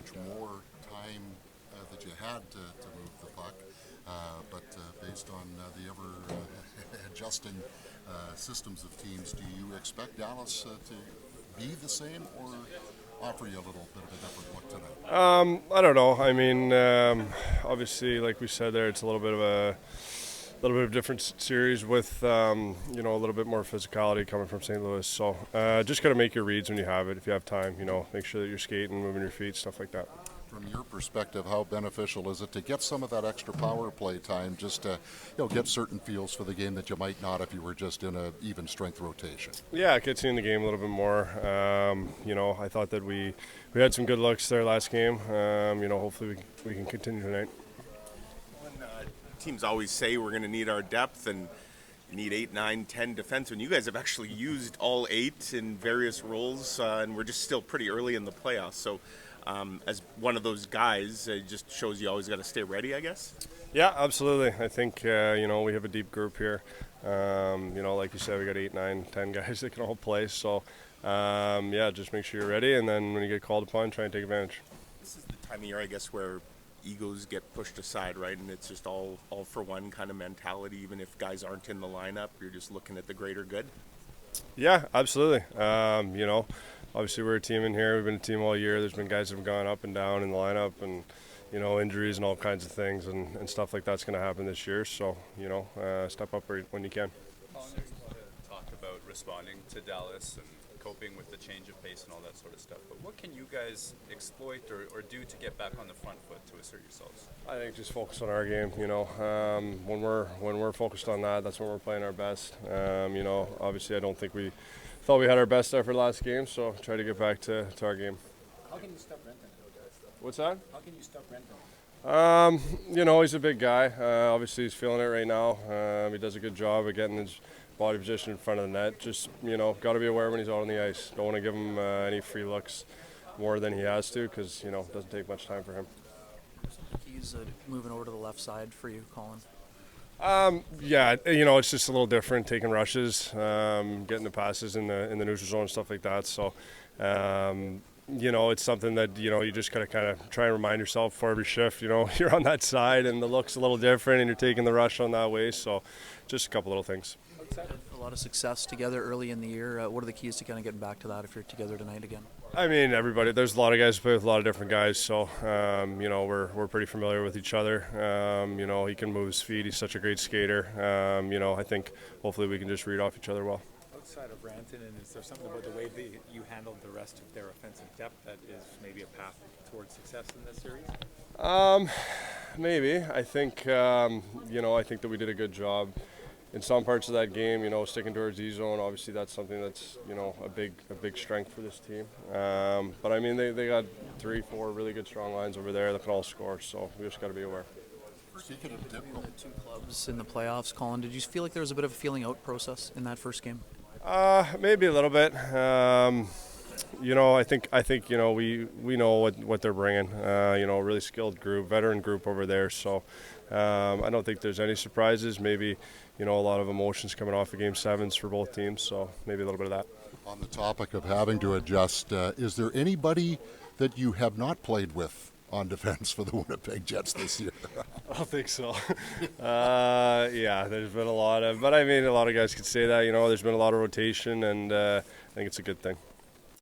much more time that you had to move the puck, but based on the ever adjusting systems of teams, do you expect Dallas to be the same or offer you a little bit of a different look tonight? I don't know. I mean, obviously, like we said there, it's a little bit of a different series with a little bit more physicality coming from St. Louis. So just got to make your reads when you have it. If you have time, make sure that you're skating, moving your feet, stuff like that. From your perspective, how beneficial is it to get some of that extra power play time, just to get certain feels for the game that you might not if you were just in a even strength rotation? Yeah, it gets you in the game a little bit more. I thought that we had some good looks there last game. Hopefully we can continue tonight. Teams always say we're going to need our depth and need 8, 9, 10 defensemen. You guys have actually used all 8 in various roles, and we're just still pretty early in the playoffs. So as one of those guys, it just shows you always got to stay ready, I guess. Yeah, absolutely. I think, we have a deep group here. Like you said, we got 8, 9, 10 guys that can all play. So, just make sure you're ready, and then when you get called upon, try and take advantage. This is the time of year, I guess, where egos get pushed aside, right? And it's just all for one kind of mentality. Even if guys aren't in the lineup, you're just looking at the greater good. Yeah, absolutely. Obviously we're a team in here. We've been a team all year. There's been guys that have gone up and down in the lineup, and injuries and all kinds of things, and stuff like that's going to happen this year. So step up when you can. Colin, there's a lot of talk about responding to Dallas and coping with the change of pace and all that sort of stuff. But what can you guys exploit or do to get back on the front foot to assert yourselves? I think just focus on our game. When we're focused on that, that's when we're playing our best. Obviously I don't think we thought we had our best effort last game, so try to get back to our game. How can you stop Renton? What's that? How can you stop Renton? He's a big guy. Obviously he's feeling it right now. He does a good job of getting his body position in front of the net. Just, got to be aware when he's out on the ice. Don't want to give him any free looks more than he has to, because, it doesn't take much time for him. He's moving over to the left side for you, Colin. It's just a little different, taking rushes, getting the passes in the neutral zone and stuff like that. So, it's something that, you just got to kind of try and remind yourself for every shift, you're on that side and the look's a little different and you're taking the rush on that way. So just a couple little things. A lot of success together early in the year. What are the keys to kind of getting back to that if you're together tonight again? I mean, everybody. There's a lot of guys who play with a lot of different guys, so we're pretty familiar with each other. He can move his feet. He's such a great skater. I think hopefully we can just read off each other well. Outside of Ranton, and is there something about the way that you handled the rest of their offensive depth that is maybe a path towards success in this series? Maybe. I think I think that we did a good job in some parts of that game, sticking to our Z zone. Obviously that's something that's, a big strength for this team. But I mean, they got 3, 4 really good strong lines over there that can all score, so we just got to be aware. Speaking of The two clubs in the playoffs, Colin, did you feel like there was a bit of a feeling out process in that first game? Maybe a little bit. I think we know what they're bringing. A really skilled group, veteran group over there. So I don't think there's any surprises. Maybe a lot of emotions coming off of Game 7s for both teams. So maybe a little bit of that. On the topic of having to adjust, is there anybody that you have not played with on defense for the Winnipeg Jets this year? I don't think so. There's been a lot of guys could say that. There's been a lot of rotation, and I think it's a good thing.